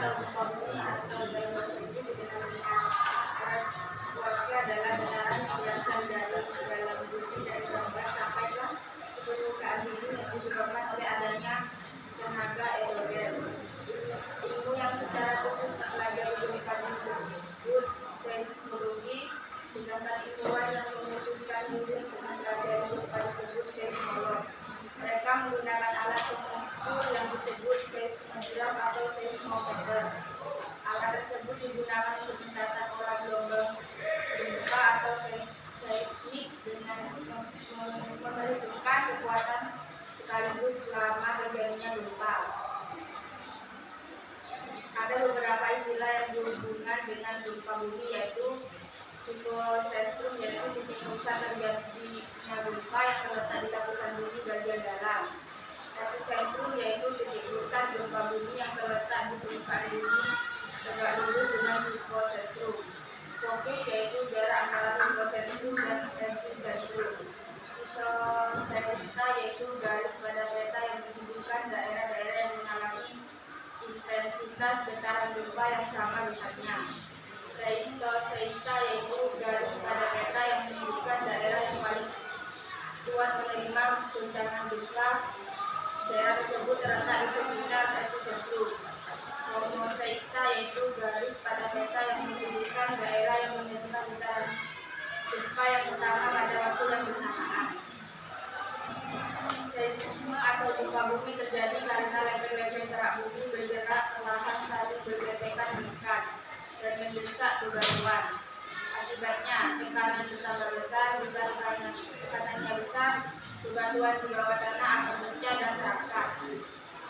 atau gempa bumi atau dalam bahasa Inggris dikenal dengan earthquake adalah getaran yang berasal dari dalam bumi dari bawah sampai ke permukaan bumi yang disebabkan oleh adanya tenaga erogen. Ilmu yang secara khusus mempelajari gempa disebut seismologi, sedangkan ilmuwan yang mengkhususkan diri untuk mempelajari gempa disebut seismolog. Mereka menggunakan alat pengukur yang disebut seismogram atau seismometer. Alat tersebut digunakan untuk mencatat pola gelombang gempa atau seismik dengan memperhitungkan kekuatan sekaligus lama terjadinya gempa. Ada beberapa istilah yang berhubungan dengan gempa bumi, yaitu hipocentrum, yaitu titik pusat terjadinya gempa yang terletak di lapisan bumi bagian dalam. Epicentrum yaitu titik pusat gempa bumi yang terletak di permukaan bumi tegak lurus dengan hipocentrum. Fokus yaitu jarak antara hipocentrum dan epicentrum. Isoscelesta yaitu garis pada peta yang menunjukkan daerah-daerah yang mengalami intensitas getaran gempa yang sama besarnya. Teistosceita yaitu garis pada peta yang menunjukkan daerah yang paling kuat menerima guncangan gempa. Daerah tersebut terletak di sekitar epicentrum. Homosceita yaitu garis pada peta yang menunjukkan daerah yang menerima getaran gempa yang pertama pada waktu yang bersamaan. Seisme atau gempa bumi terjadi karena lereng-lereng kerak bumi bergerak perlahan saling bergesekan mendekat dan mendesak bebatuan. Akibatnya tekanan bertambah besar. Jika tekanannya besar, bebatuan di bawah tanah akan pecah dan terangkat.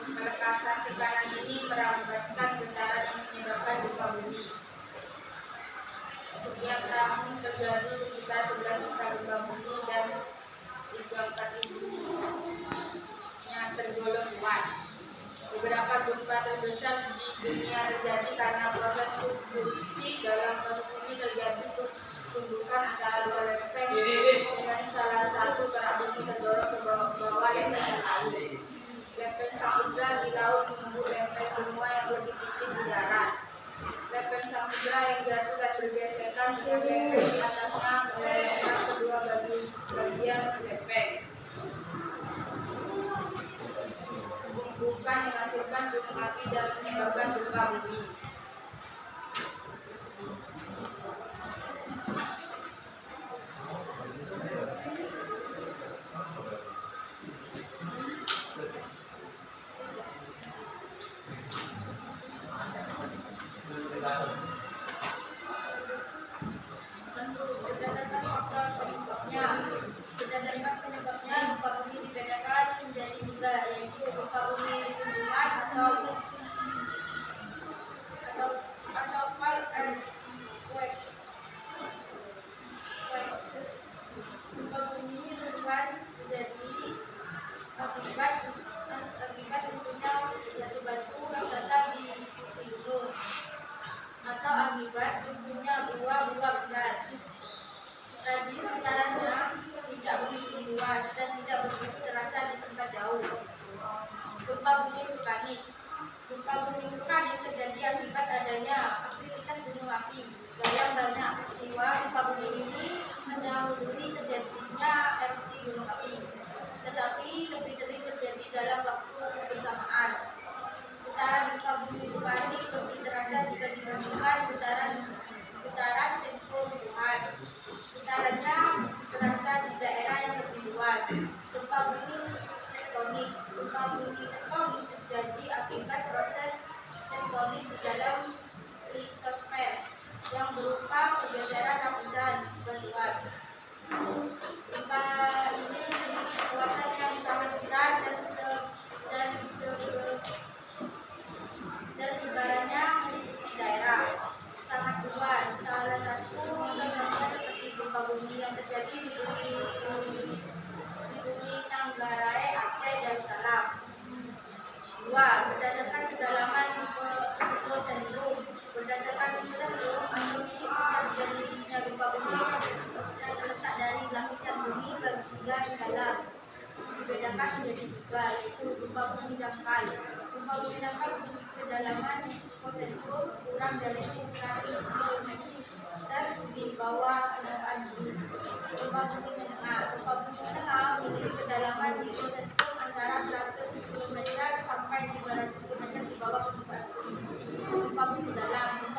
Pelekasan tekanan ini merambatkan getaran yang menyebabkan gempa bumi. Setiap tahun terjadi sekitar 11 juta gempa bumi dan 34.000 yang tergolong kuat. Beberapa gempa terbesar di dunia terjadi karena proses subduksi. Dalam proses ini terjadi tumbukan antara dua lempeng dengan salah satu kerak bumi terdorong ke bawah lempeng lain. Lempeng samudra di laut menembus lempeng benua yang lebih tipis di darat. Lempeng samudra yang jatuh dan bergesekan dengan lempeng di atasnya melelehkan kedua bagian lempeng. Bukan menghasilkan gunung api dan menyebabkan gempa bumi. Berdasarkan penyebabnya, gempa bumi dibedakan menjadi 3, yaitu gempa bumi runtuhan atau fault earthquake. Gempa bumi runtuhan terjadi akibat runtuhnya batu-batu raksasa di sisi gunung atau akibat runtuhnya gua-gua besar. Tadi getarannya tidak begitu luas dan tidak begitu terasa di tempat jauh. Gempa bumi vulkanik. Gempa bumi vulkanik terjadi akibat adanya aktivitas gunung api. Dalam banyak peristiwa gempa bumi ini mendahului terjadinya erupsi gunung api, tetapi lebih sering terjadi dalam waktu bersamaan. Getaran gempa bumi vulkanik lebih terasa jika dibandingkan getaran tempo runtuhan. Getarannya terasa di daerah yang lebih luas. Gempa bumi tektonik. Gempa bumi tektonik terjadi akibat proses tektonik di dalam litosfer yang berupa pergeseran lapisan batuan. Gempa ini memiliki kekuatan yang sangat besar dan sebarannya meliputi daerah sangat luas. Salah satu contohnya seperti gempa bumi yang terjadi di bumi Manggarai, Aceh, Darussalam. 2. Berdasarkan kedalaman hipocentrum. Berdasarkan hipocentrum, memiliki pusat terjadinya gempa bumi yang terletak dari lapisan bumi bagian dalam. Dibedakan menjadi 3, yaitu gempa bumi dangkal. Gempa menggunakan kedalaman posentrum kurang dari 100 km di bawah permukaan bumi. Gempa bumi menengah memiliki kedalaman di posentrum antara 100 km sampai 300 km di bawah permukaan bumi. Gempa bumi dalam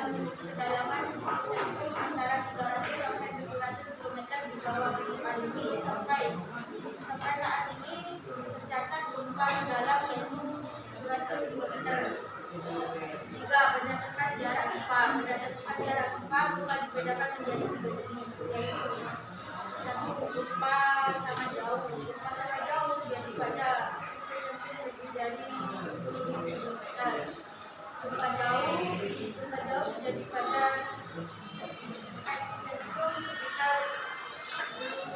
memiliki kedalaman di posentrum antara 300 sampai 700 km di bawah permukaan bumi. Sampai saat ini tercatat gempa dalam yaitu 200 km. Jika berdasarkan jarak gempa gempa dibedakan menjadi 3 jenis, yaitu 1 gempa sama jauh. Gempa sama jauh biasanya pada lebih dari 10 km. Gempa jauh jadi pada epicentrum sekitar 10.000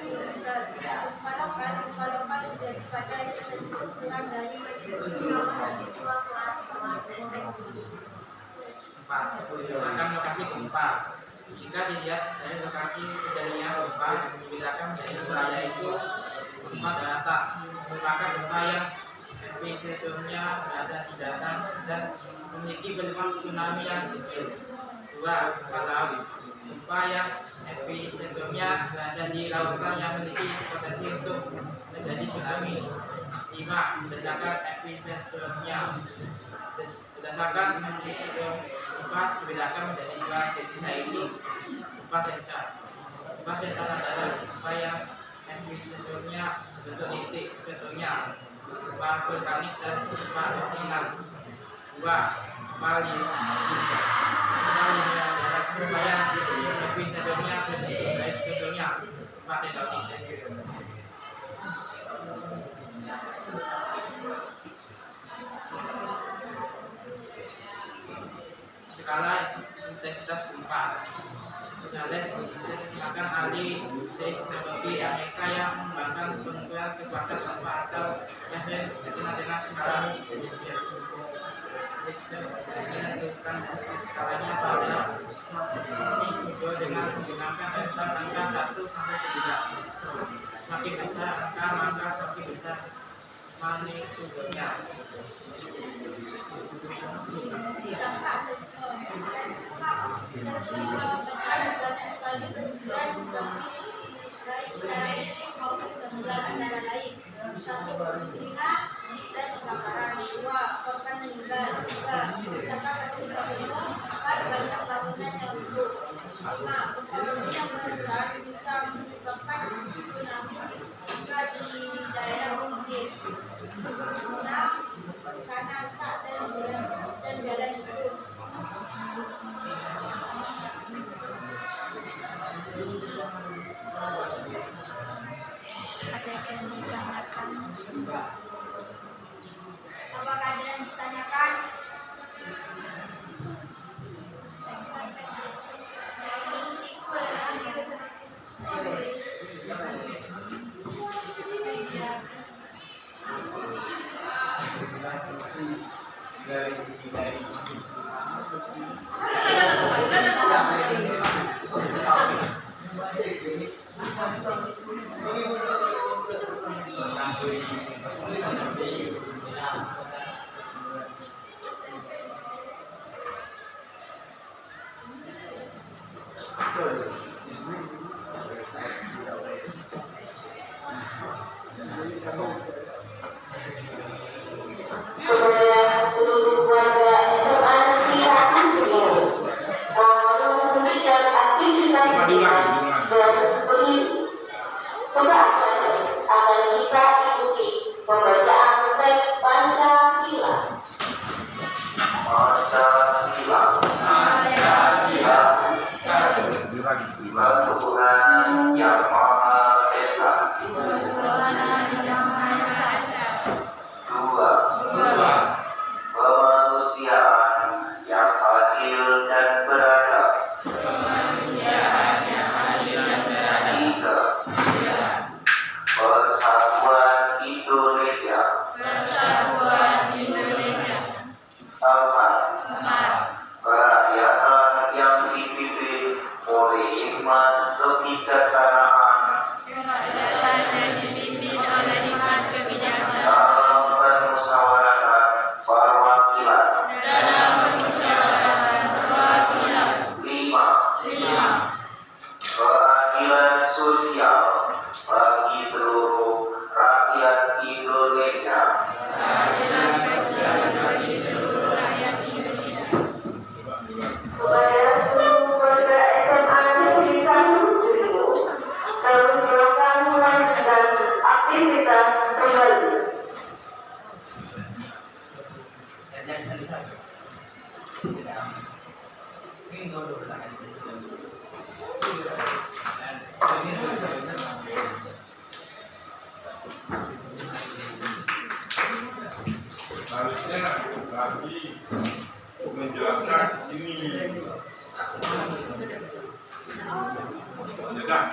km. Gempa lokal jadi pada epicentrum kurang dari 4. Misalkan lokasi gempa. Jika dilihat dari lokasi kejadian gempa dibedakan menjadi wilayah itu gempa darat, maka gempa yang epicentrumnya berada di daratan dan memiliki gelombang tsunami yang kecil. 2. Gempa laut. Gempa yang epicentrumnya berada di lautan yang memiliki potensi untuk terjadi tsunami. 5. Berdasarkan epicentrumnya. Berdasarkan epicentrum gempa dibedakan menjadi 2 jenis, yaitu gempa sentral. Gempa sentral adalah gempa yang epicentrumnya bentuk titik contohnya gempa vulkanik dan gempa kontinental. 2. Gempa linear. Gempa linear adalah gempa yang epicentrumnya bentuk garis contohnya gempa tektonik. Skala intensitas gempa. Jurnalis akan ahli seismologi Amerika yang mengembangkan pengukuran kekuatan gempa atau yang sering dikenal dengan skala Richter. Menentukan skalanya pada ini dengan menggunakan rentang angka 1 sampai 9. Semakin besar angka maka semakin besar magnitudenya. Baik secara fisik maupun gangguan antara lain. 1. Kemiskinan dan kelaparan. 2. Korban meninggal. 3. Kerusakan fasilitas umum. 4. Banyak bangunan yang runtuh. 5. Gempa bumi yang besar bisa menyebabkan tsunami jika di daerah pesisir. 6. Karena tak dan jalan putus. Ada yang ditanyakan? Apakah ada yang ditanyakan? Akan kita ikuti Indonesia. Keadilan sosial bagi seluruh rakyat Indonesia. Kepada seluruh warga SMA Negeri 1 Jericho, kami silakan melanjutkan aktivitas kembali. Harusnya tadi menjelaskan ini. Sudah.